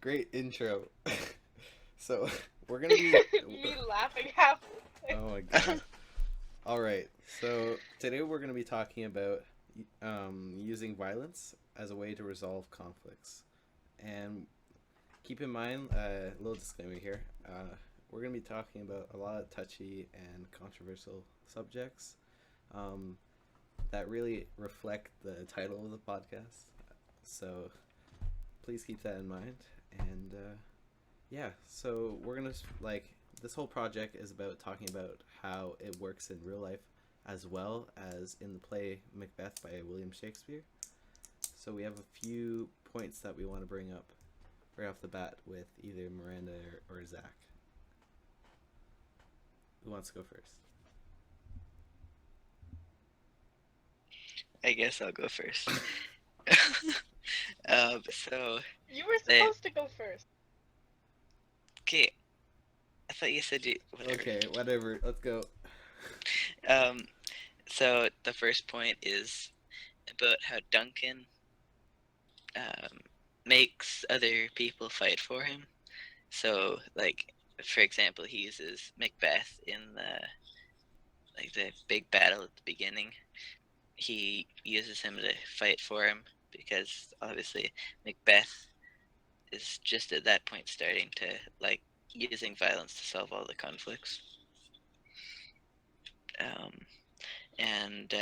Great intro. So we're gonna be. Me laughing halfway. Oh my god. All right. So today we're gonna be talking about using violence as a way to resolve conflicts. And keep in mind, a little disclaimer here. We're gonna be talking about a lot of touchy and controversial subjects um, that really reflect the title of the podcast. So please keep that in mind. And yeah, so we're gonna like this whole project is about talking about how it works in real life as well as in the play Macbeth by William Shakespeare. So we have a few points that we want to bring up right off the bat with either Miranda or Zach. Who wants to go first? I guess I'll go first. So You were the supposed to go first. okay, I thought you said you whatever. Okay, whatever. Let's go. Um, so the first point is about how Duncan um makes other people fight for him. So like for example, he uses Macbeth in the big battle at the beginning. He uses him to fight for him because obviously Macbeth is just at that point starting to like using violence to solve all the conflicts. Um, and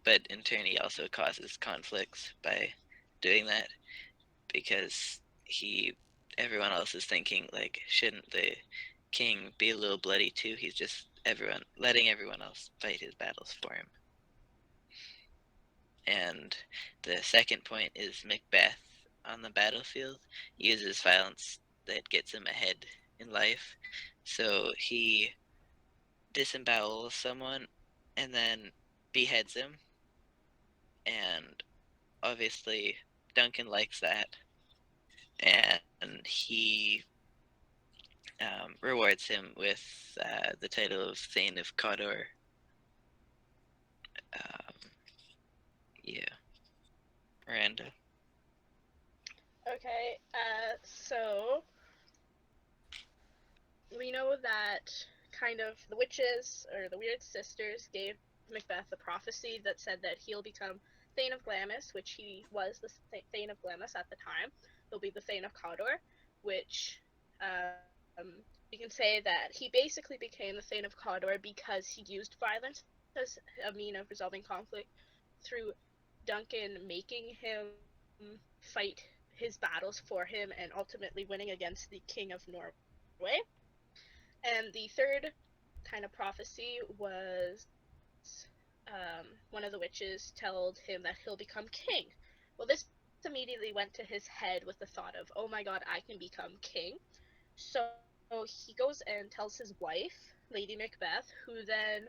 but in turn, he also causes conflicts by doing that because everyone else is thinking like, shouldn't the king be a little bloody too? He's just letting everyone else fight his battles for him. And the second point is Macbeth on the battlefield uses violence that gets him ahead in life. So he disembowels someone and then beheads him. And obviously, Duncan likes that. And he rewards him with the title of Thane of Cawdor. Um, yeah, Miranda. Okay, so we know that kind of the witches or the Weird Sisters gave Macbeth a prophecy that said that he'll become Thane of Glamis, which he was the Thane of Glamis at the time. He'll be the Thane of Cawdor, which we can say that he basically became the Thane of Cawdor because he used violence as a mean of resolving conflict through Duncan making him fight his battles for him and ultimately winning against the King of Norway. And the third kind of prophecy was one of the witches told him that he'll become king. Well, this immediately went to his head with the thought of, oh my god, I can become king. So he goes and tells his wife, Lady Macbeth, who then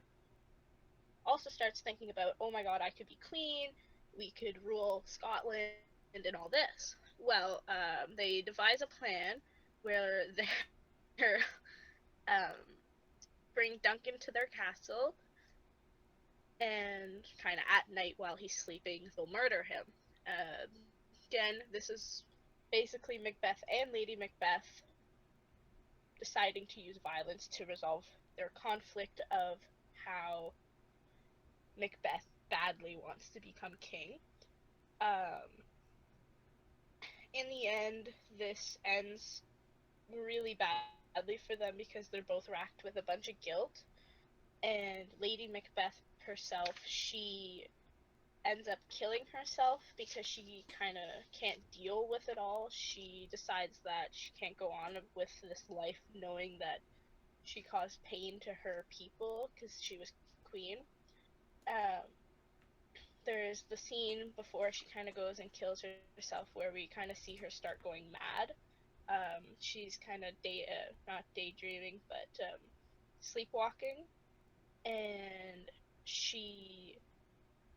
also starts thinking about, oh my god, I could be queen, we could rule Scotland and all this. Well, they devise a plan where they're um, bring Duncan to their castle, and kind of at night while he's sleeping, they'll murder him. Again, this is basically Macbeth and Lady Macbeth deciding to use violence to resolve their conflict of how Macbeth badly wants to become king. Um, in the end, this ends really badly for them because they're both racked with a bunch of guilt. And Lady Macbeth herself, she ends up killing herself because she kind of can't deal with it all. She decides that she can't go on with this life knowing that she caused pain to her people because she was queen. Um, there's the scene before she kind of goes and kills herself where we kind of see her start going mad. She's kind of not daydreaming, but sleepwalking, and she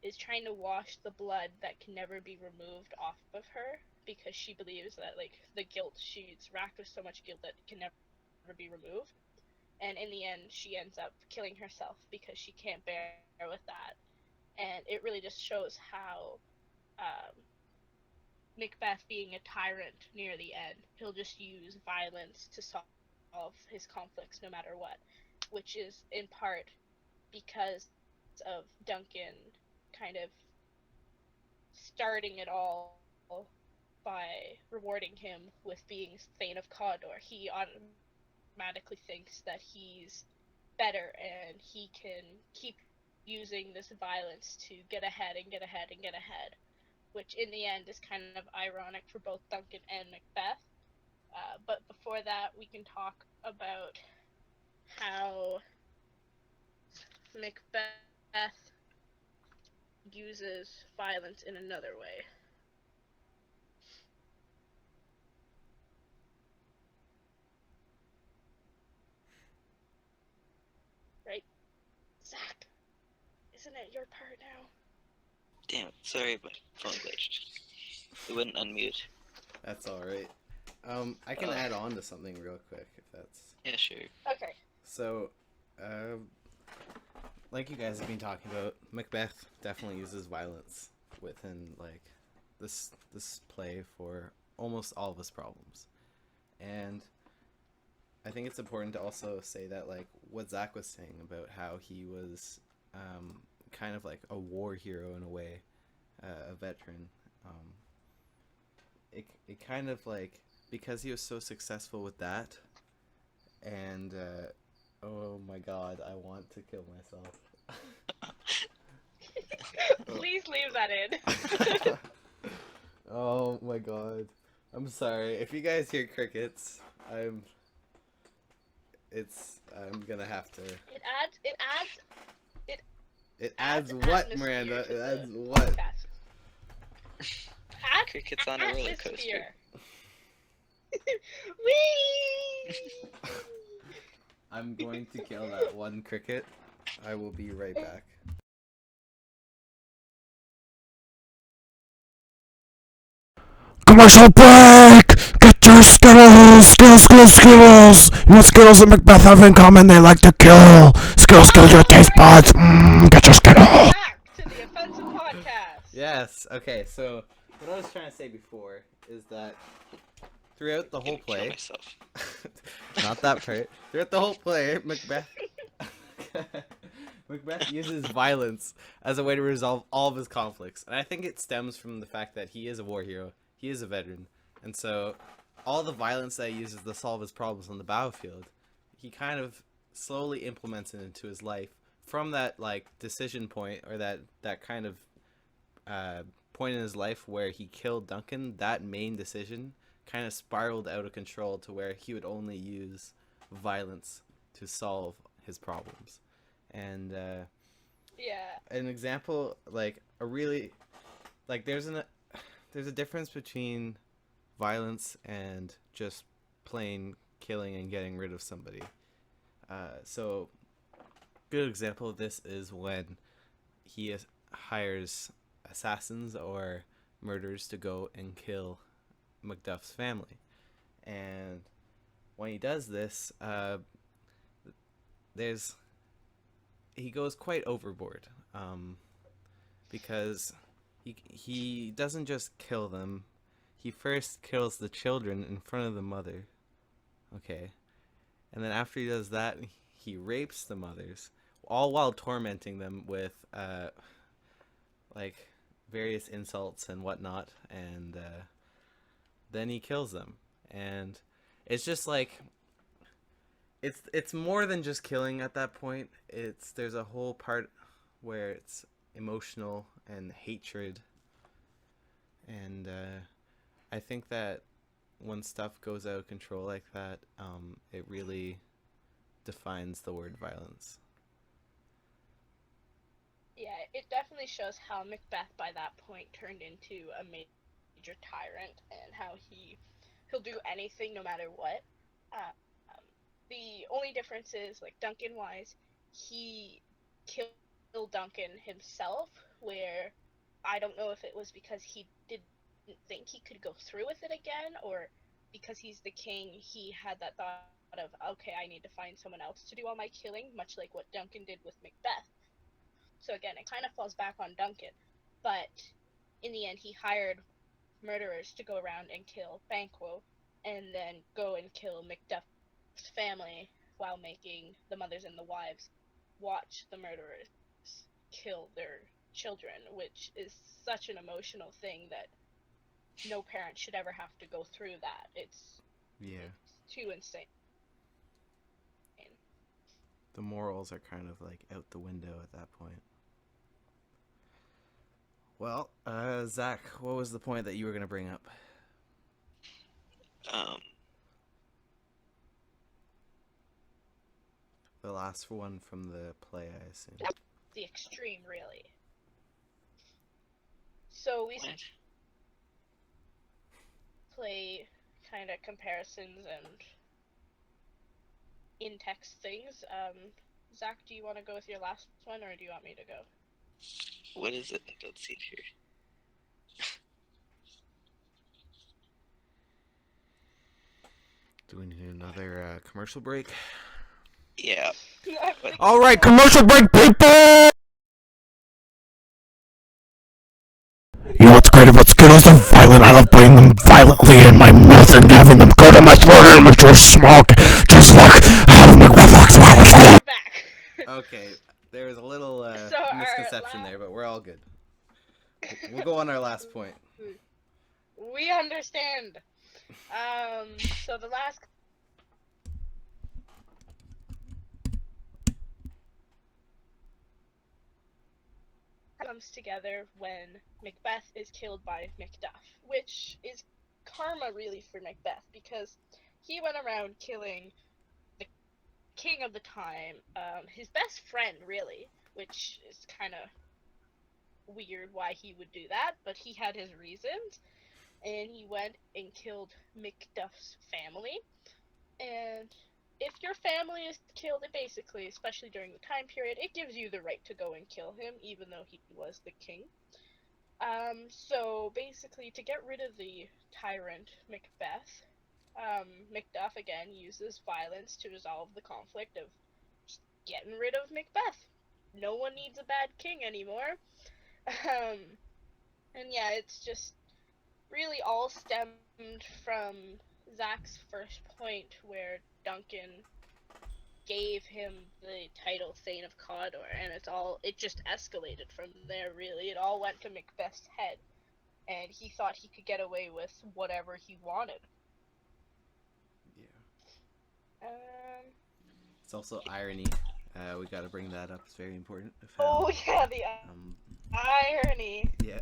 is trying to wash the blood that can never be removed off of her because she believes that like the guilt, she's racked with so much guilt that it can never be removed. And in the end, she ends up killing herself because she can't bear with that. And it really just shows how um, Macbeth being a tyrant near the end. He'll just use violence to solve his conflicts no matter what, which is in part because of Duncan kind of starting it all by rewarding him with being Thane of Cawdor. He automatically thinks that he's better and he can keep using this violence to get ahead and get ahead and get ahead, which in the end is kind of ironic for both Duncan and Macbeth. But before that, we can talk about how Macbeth uses violence in another way. Right? Zach, isn't it your part now? Damn, sorry, my phone glitched. It wouldn't unmute. That's all right. I can add on to something real quick if that's. Yeah, sure. Okay. So, like you guys have been talking about, Macbeth definitely uses violence within like this play for almost all of his problems, and I think it's important to also say that like what Zach was saying about how he was kind of like a war hero in a way, a veteran. It kind of like because he was so successful with that, and oh my god, I want to kill myself. Please leave that in. Oh my god. I'm sorry. If you guys hear crickets, I'm gonna have to. It adds what, Miranda? It adds what? Cricket's on a roller coaster. Whee! I'm going to kill that one cricket. I will be right back. Commercial break! Get your Skittles! Skittles! You know what Skittles and Macbeth have in common? They like to kill! Skittles your taste buds! Get your Skittles! Back to the Offensive Podcast! Yes, okay, so what I was trying to say before is that throughout the whole play... not that part. Throughout the whole play, Macbeth uses violence as a way to resolve all of his conflicts. And I think it stems from the fact that he is a war hero. He is a veteran. And so all the violence that he uses to solve his problems on the battlefield, he kind of slowly implements it into his life from that like decision point, or that kind of point in his life where he killed Duncan. That main decision kind of spiraled out of control to where he would only use violence to solve his problems. And an example, like a really, like there's a difference between violence and just plain killing and getting rid of somebody. So good example of this is when he hires assassins or murderers to go and kill Macduff's family. And when he does this, he goes quite overboard, because he doesn't just kill them. He first kills the children in front of the mother, okay, and then after he does that, he rapes the mothers, all while tormenting them with like various insults and whatnot, and then he kills them. And it's just like it's more than just killing at that point. There's a whole part where it's emotional and hatred, and I think that when stuff goes out of control like that, it really defines the word violence. Yeah, it definitely shows how Macbeth by that point turned into a major tyrant, and how he'll do anything no matter what. The only difference is, like, Duncan-wise, he killed Duncan himself, where I don't know if it was because he didn't think he could go through with it again, or because he's the king, he had that thought of, okay, I need to find someone else to do all my killing, much like what Duncan did with Macbeth. So again, it kind of falls back on Duncan, but in the end, he hired murderers to go around and kill Banquo, and then go and kill Macduff's family while making the mothers and the wives watch the murderers kill their children, which is such an emotional thing that no parent should ever have to go through that. It's too insane. The morals are kind of like out the window at that point. Well, Zach, what was the point that you were going to bring up? The last one from the play, I assume. The extreme, really. So we What? play kind of comparisons and in-text things. Zach, do you want to go with your last one, or do you want me to go? What is it? I don't see it here. Do we need another commercial break? Yeah. All right, commercial break, people. You know what's great about Skittles? They're violent. I love putting them violently in my mouth and having them go to my throat and mature smoke, just like how Macbeth. We're back. Okay, there was a little So our misconception there, but we're all good. We'll go on our last point. We understand. So the last comes together when Macbeth is killed by Macduff, which is karma really for Macbeth, because he went around killing the king of the time, his best friend really, which is kind of weird why he would do that, but he had his reasons, and he went and killed Macduff's family. And if your family is killed, it basically, especially during the time period, it gives you the right to go and kill him, even though he was the king. So basically, to get rid of the tyrant Macbeth, Macduff again uses violence to resolve the conflict of just getting rid of Macbeth. No one needs a bad king anymore. And yeah, it's just really all stemmed from Zach's first point, where Duncan gave him the title Thane of Cawdor, and it just escalated from there, really. It all went to Macbeth's head, and he thought he could get away with whatever he wanted. Yeah. It's also irony. We got to bring that up. It's very important. Oh yeah, the irony. Yeah.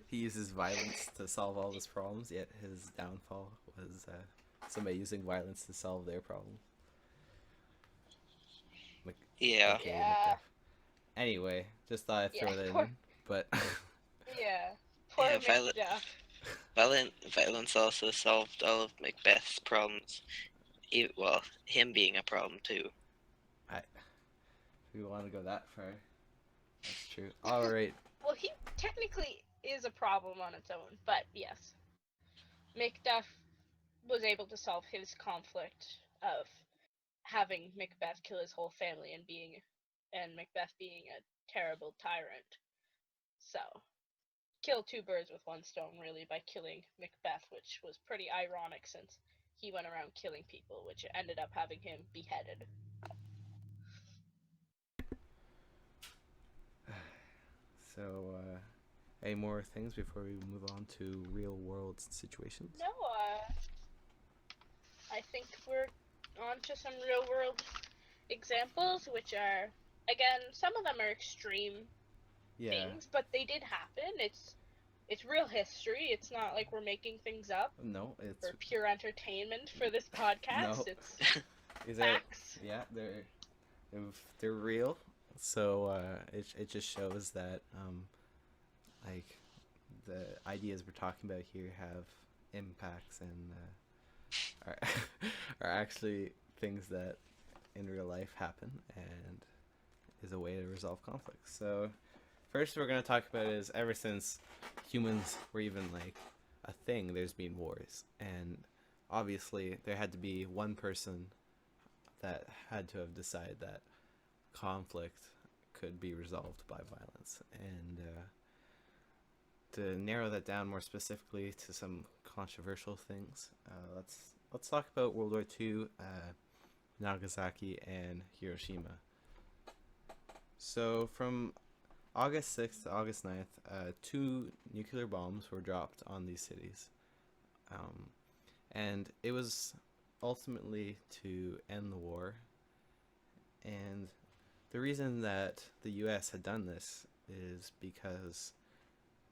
He uses violence to solve all his problems, yet his downfall was somebody using violence to solve their problem. Yeah. Okay, Yeah. Macduff. Anyway, just thought I'd throw Yeah, that poor- in. But Yeah. Poor Yeah, Macduff. Violence also solved all of Macbeth's problems. Well, him being a problem too. we want to go that far. That's true. All right. Well, he technically is a problem on its own, but yes. Macduff was able to solve his conflict of having Macbeth kill his whole family and Macbeth being a terrible tyrant. So, kill two birds with one stone, really, by killing Macbeth, which was pretty ironic since he went around killing people, which ended up having him beheaded. So, any more things before we move on to real world situations? No, I think we're on to some real world examples, which are, again, some of them are extreme things, but they did happen. It's real history. It's not like we're making things up No, it's for pure entertainment for this podcast. No. It's These facts. Yeah, they're real. So it just shows that like the ideas we're talking about here have impacts and are actually things that in real life happen and is a way to resolve conflicts. So first we're going to talk about is ever since humans were even like a thing, there's been wars, and obviously there had to be one person that had to have decided that conflict could be resolved by violence, and to narrow that down more specifically to some controversial things, let's talk about World War II, Nagasaki and Hiroshima. So from August 6th to August 9th, two nuclear bombs were dropped on these cities. And it was ultimately to end the war. And the reason that the US had done this is because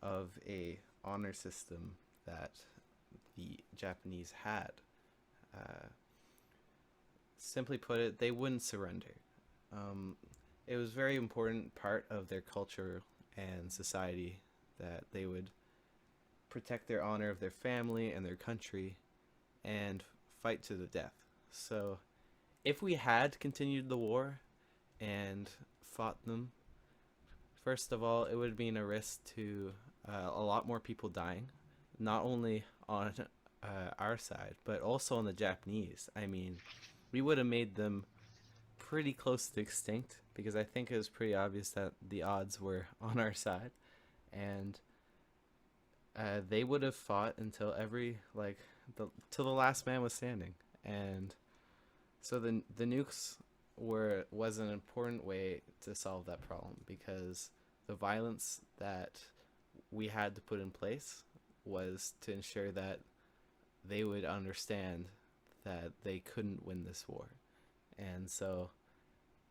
of a honor system that the Japanese had. Simply put it, they wouldn't surrender. It was a very important part of their culture and society that they would protect their honor of their family and their country and fight to the death. So if we had continued the war and fought them, first of all, it would mean a risk to a lot more people dying, not only on our side, but also on the Japanese. I mean, we would have made them pretty close to extinct, because I think it was pretty obvious that the odds were on our side, and they would have fought until till the last man was standing. And so the nukes was an important way to solve that problem, because the violence that we had to put in place was to ensure that they would understand that they couldn't win this war. And so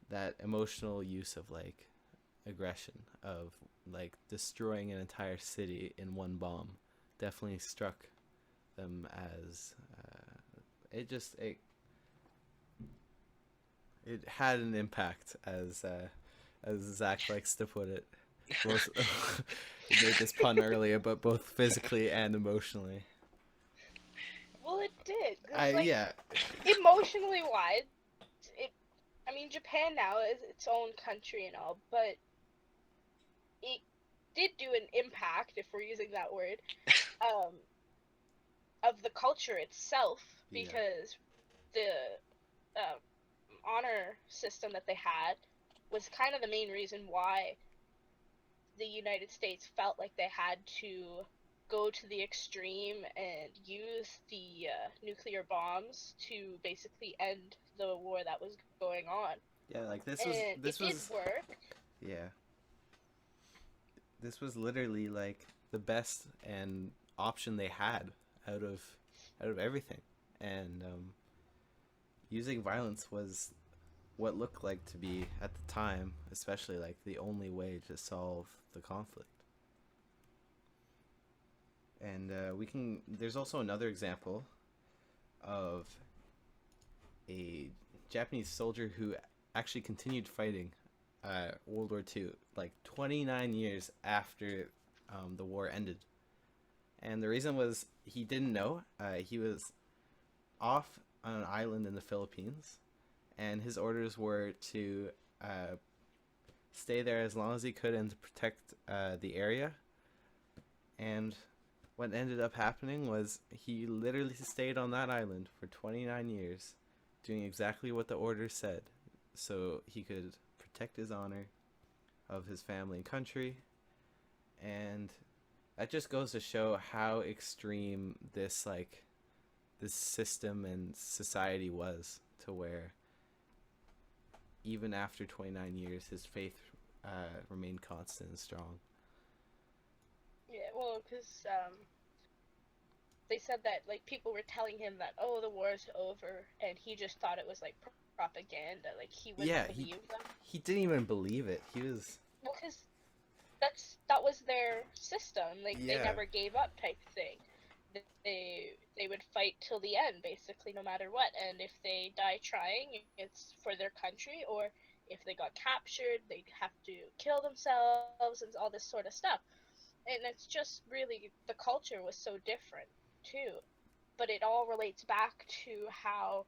that emotional use of aggression, of destroying an entire city in one bomb, definitely struck them as it had an impact, as Zach likes to put it. Both, he made this pun earlier, but both physically and emotionally. Well, it did. 'Cause, Yeah. Emotionally wise, Japan now is its own country and all, but it did do an impact, if we're using that word, of the culture itself, because the honor system that they had was kind of the main reason why the United States felt like they had to go to the extreme and use the nuclear bombs to basically end the war that was going on. Yeah, It did work. Yeah. This was literally the best and option they had out of everything. And using violence was what looked like to be, at the time, especially the only way to solve the conflict. And there's also another example of a Japanese soldier who actually continued fighting World War II 29 years after the war ended. And the reason was he didn't know. He was off on an island in the Philippines, and his orders were to stay there as long as he could and to protect the area. And what ended up happening was he literally stayed on that island for 29 years, doing exactly what the orders said, so he could protect his honor of his family and country. And that just goes to show how extreme this system and society was, to where even after 29 years his faith remained constant and strong. Yeah, well, because they said that people were telling him that, oh, the war's over, and he just thought it was propaganda. He wouldn't believe them. He didn't even believe it. He was, well, because that was their system. They never gave up, type thing. They would fight till the end, basically, no matter what. And if they die trying, it's for their country, or if they got captured, they'd have to kill themselves and all this sort of stuff. And it's just really, the culture was so different too. But it all relates back to how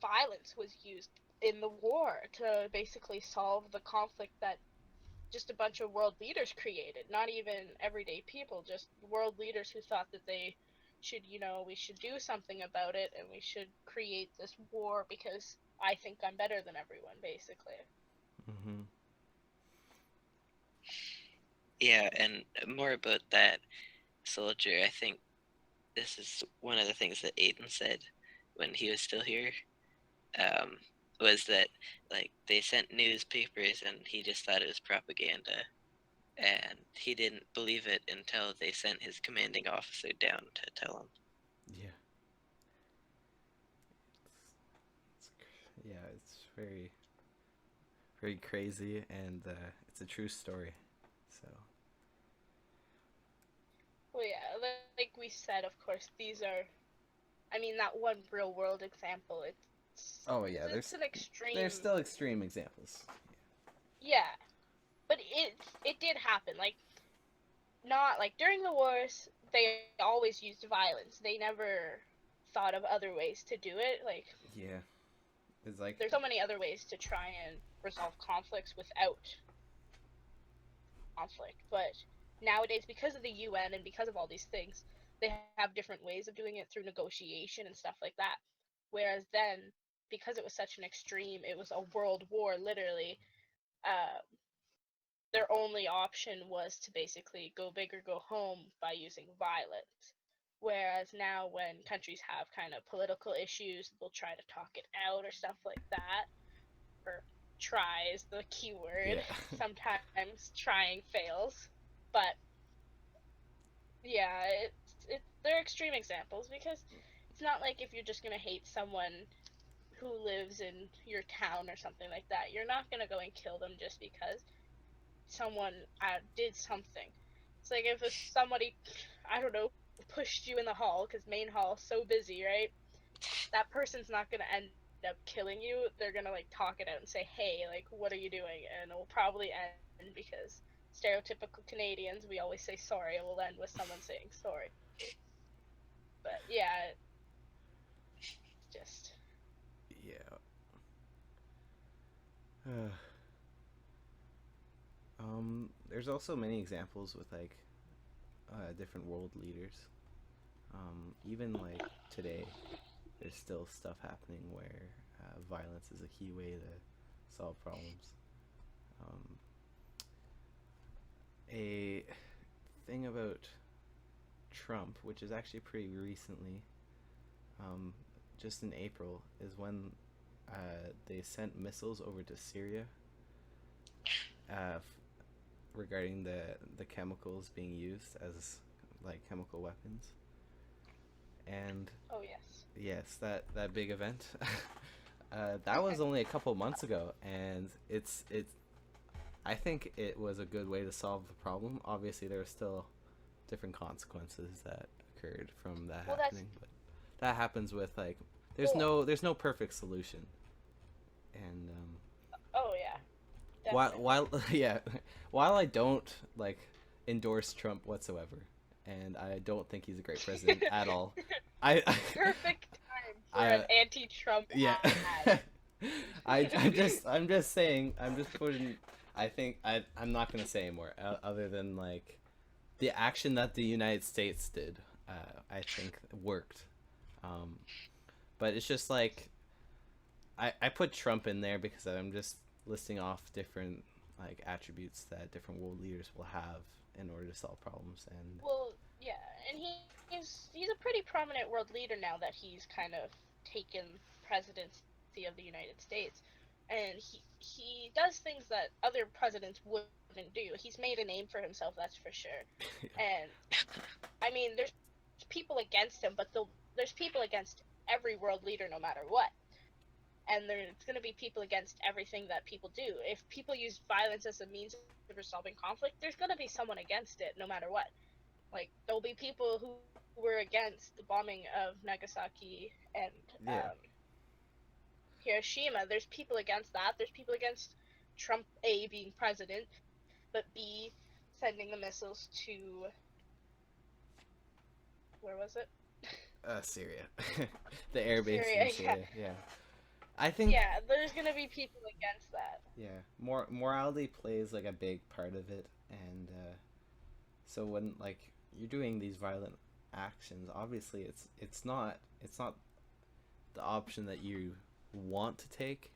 violence was used in the war to basically solve the conflict that just a bunch of world leaders created. Not even everyday people, just world leaders who thought that they should, we should do something about it, and we should create this war because I think I'm better than everyone, basically. Mm-hmm. Yeah, and more about that soldier. I think this is one of the things that Aiden said when he was still here. Um, was that like they sent newspapers and he just thought it was propaganda, and he didn't believe it until they sent his commanding officer down to tell him. Yeah. Yeah, it's very, very crazy, and it's a true story. So. Well, yeah, like we said, of course, these are. I mean, that one real world example. Oh yeah, It's an extreme. there's still extreme examples. Yeah, but it did happen. Like, not like during the wars, they always used violence. They never thought of other ways to do it. Like, Yeah, it's like there's so many other ways to try and resolve conflicts without conflict. But nowadays, because of the UN and because of all these things, they have different ways of doing it through negotiation and stuff like that. Whereas then, because it was such an extreme, it was a world war literally. Uh, their only option was to basically go big or go home by using violence. Whereas now, when countries have kind of political issues, they'll try to talk it out or stuff like that. Or try is the key word. yeah. Sometimes trying fails. But yeah, they're extreme examples because it's not like if you're just gonna hate someone who lives in your town or something like that, you're not gonna go and kill them just because someone did something. It's like if somebody, I don't know, pushed you in the hall because main hall is so busy, right? That person's not gonna end up killing you. They're gonna like talk it out and say, "Hey, like, what are you doing?" And it will probably end because stereotypical Canadians, we always say sorry. It will end with someone saying sorry. But yeah, it's just Yeah. There's also many examples with like different world leaders. Even like today, there's still stuff happening where violence is a key way to solve problems. Um, a thing about Trump, which is actually pretty recently, um, just in April, is when they sent missiles over to Syria regarding the chemicals being used as like chemical weapons. And oh yes. yes, that big event. That was only a couple months ago, and it's. I think it was a good way to solve the problem. Obviously, there were still different consequences that occurred from that Well, happening, but that happens with like Cool. there's no perfect solution, and Oh yeah. while yeah, while I don't like endorse Trump whatsoever, and I don't think he's a great president at all. I Perfect time for an I anti-Trump yeah. ad. I'm just saying, I'm just putting. I think I'm not gonna say anymore other than like the action that the United States did. I think worked. Um, but it's just like I put Trump in there because I'm just listing off different like attributes that different world leaders will have in order to solve problems. And Well, yeah, and he's a pretty prominent world leader now that he's kind of taken presidency of the United States, and he does things that other presidents wouldn't do. He's made a name for himself, that's for sure. And I mean, there's people against him, but there's people against every world leader, no matter what. And there's going to be people against everything that people do. If people use violence as a means of resolving conflict, there's going to be someone against it, no matter what. Like there'll be people who were against the bombing of Nagasaki and yeah, Hiroshima. There's people against that. There's people against Trump A being president, but B sending the missiles to where was it? Syria, the air base Syria. in Syria. Yeah, I think Yeah, there's gonna be people against that. yeah, morality plays like a big part of it, and so when like you're doing these violent actions, obviously it's not the option that you want to take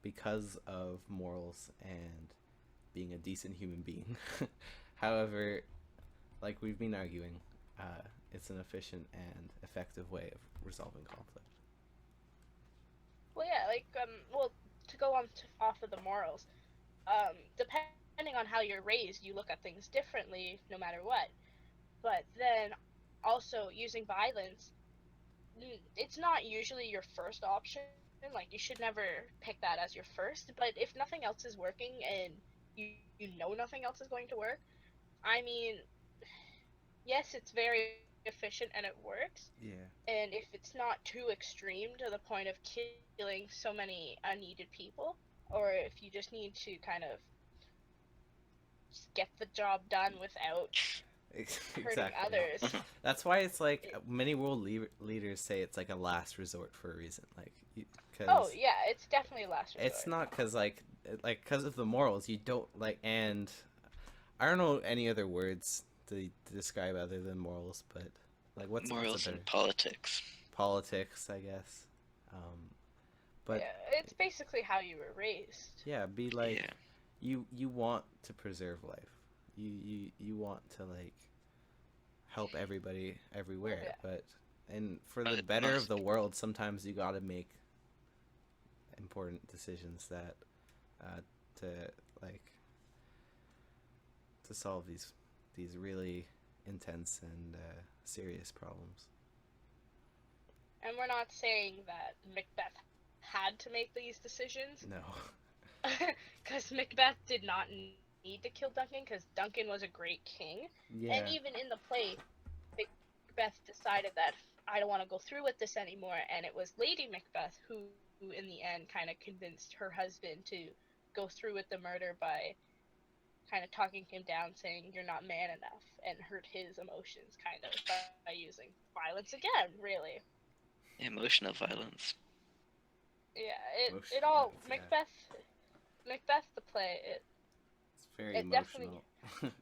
because of morals and being a decent human being. However, like we've been arguing, it's an efficient and effective way of resolving conflict. Well, yeah, like well, to go on off of the morals, depending on how you're raised, you look at things differently no matter what. But then also using violence, it's not usually your first option. Like you should never pick that as your first. But if nothing else is working and you know nothing else is going to work, I mean, yes, it's very efficient and it works. Yeah. And if it's not too extreme to the point of killing so many unneeded people, or if you just need to kind of just get the job done without hurting Exactly. others. That's why it's like many world leaders say it's like a last resort for a reason. Like, because Oh yeah, it's definitely a last resort. it's not because like because of the morals. You don't like, and I don't know any other words to describe other than morals, but like what's Morals better? and politics. Politics, I guess. But Yeah, it's basically how you were raised. yeah, be like Yeah. you want to preserve life. You want to like help everybody everywhere, Yeah. but and for the But better of most- the world, sometimes you got to make important decisions that to like to solve these really intense and serious problems. And we're not saying that Macbeth had to make these decisions, No. because Macbeth did not need to kill Duncan, because Duncan was a great king. Yeah. And even in the play, Macbeth decided that I don't want to go through with this anymore, and it was Lady Macbeth who in the end kind of convinced her husband to go through with the murder by kind of talking him down, saying you're not man enough, and hurt his emotions kind of by using violence again, really. Emotional violence. Yeah, Emotional it all violence, yeah. Macbeth the play, It's very it definitely- emotional.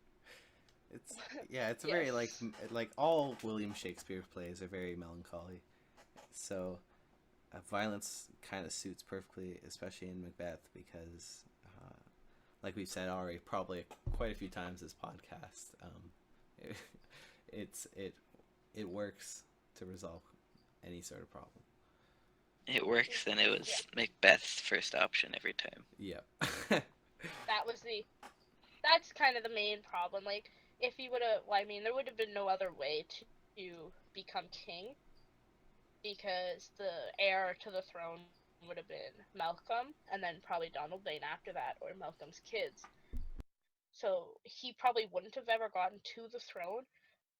It's very Yes. like all William Shakespeare plays are very melancholy. So violence kind of suits perfectly, especially in Macbeth, because like we've said already, probably quite a few times this podcast, it works to resolve any sort of problem. It works, and it was Macbeth's first option every time. Yeah. That's kind of the main problem. Like, if he would have, well, I mean, there would have been no other way to become king, because the heir to the throne would have been Malcolm, and then probably Donalbain after that, or Malcolm's kids. So he probably wouldn't have ever gotten to the throne,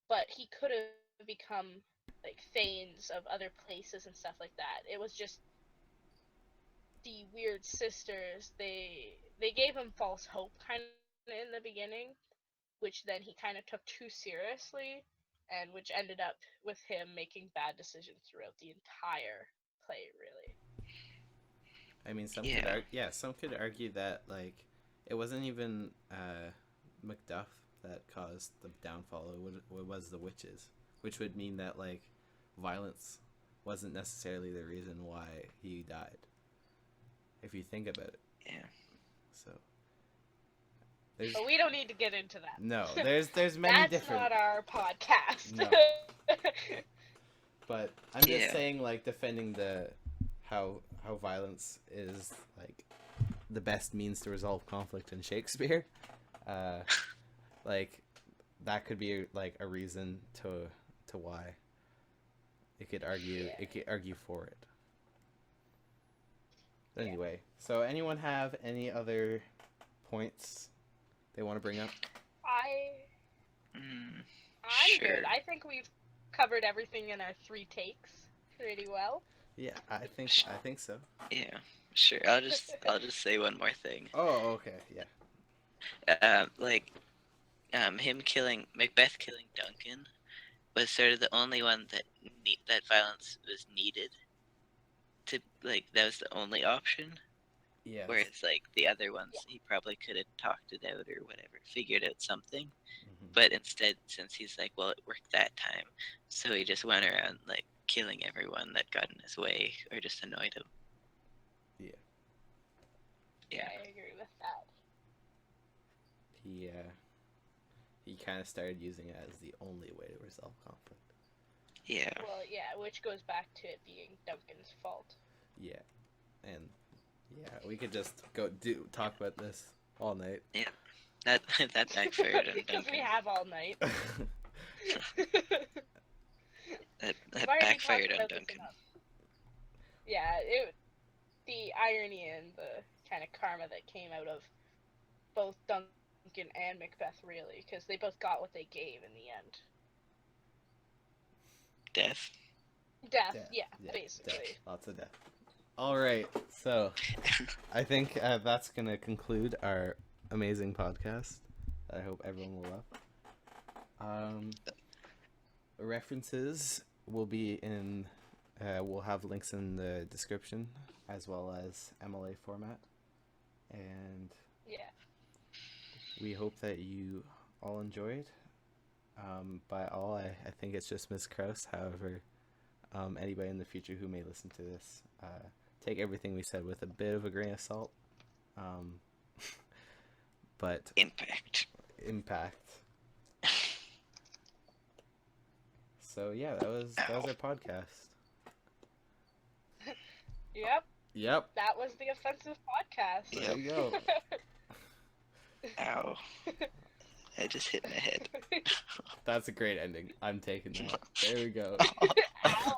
but he could have become like thanes of other places and stuff like that. It was just the weird sisters. They gave him false hope kind of in the beginning, which then he kind of took too seriously, and which ended up with him making bad decisions throughout the entire play, really. I mean, Yeah. some could argue that like it wasn't even Macduff that caused the downfall. It was the witches, which would mean that like violence wasn't necessarily the reason why he died. If you think about it. Yeah. So there's But we don't need to get into that. no, there's many That's different. not our podcast. No. But I'm just Yeah. saying, like, defending the how violence is like the best means to resolve conflict in Shakespeare. Like that could be like a reason to why it could argue for it. But anyway, so anyone have any other points they want to bring up? Mm, I'm Sure. good. I think we've covered everything in our 3 takes pretty well. Yeah, I think so. yeah. Sure. I'll just say one more thing. Oh, okay, yeah. Him killing Macbeth killing Duncan was sort of the only one that that violence was needed. That was the only option. Yeah. Whereas like the other ones, he probably could have talked it out or whatever, figured out something. Mhm. But instead, since he's like, well, it worked that time, so he just went around like killing everyone that got in his way or just annoyed him. Yeah. Yeah. I agree with that. he kind of started using it as the only way to resolve conflict. Yeah. Well, yeah, which goes back to it being Duncan's fault. Yeah, and yeah, we could just talk about this all night. That backfired on Because we Duncan. have all night. That We've already backfired talked on about this Duncan. enough. Yeah, the irony and the kind of karma that came out of both Duncan and Macbeth, really, because they both got what they gave in the end. Death. Death, Death. yeah, Yeah, basically. death. Lots of death. All right, so I think that's gonna conclude our amazing podcast. I hope everyone will love. References will be in. We'll have links in the description as well as MLA format, and Yeah. we hope that you all enjoyed. By all, I think it's just Miss Kraus. However, anybody in the future who may listen to this, take everything we said with a bit of a grain of salt. But Impact. So yeah, that was our podcast. Yep, Yep. that was the offensive podcast. There you go. Ow. I just hit my head. That's a great ending. I'm taking that. There we go. Ow.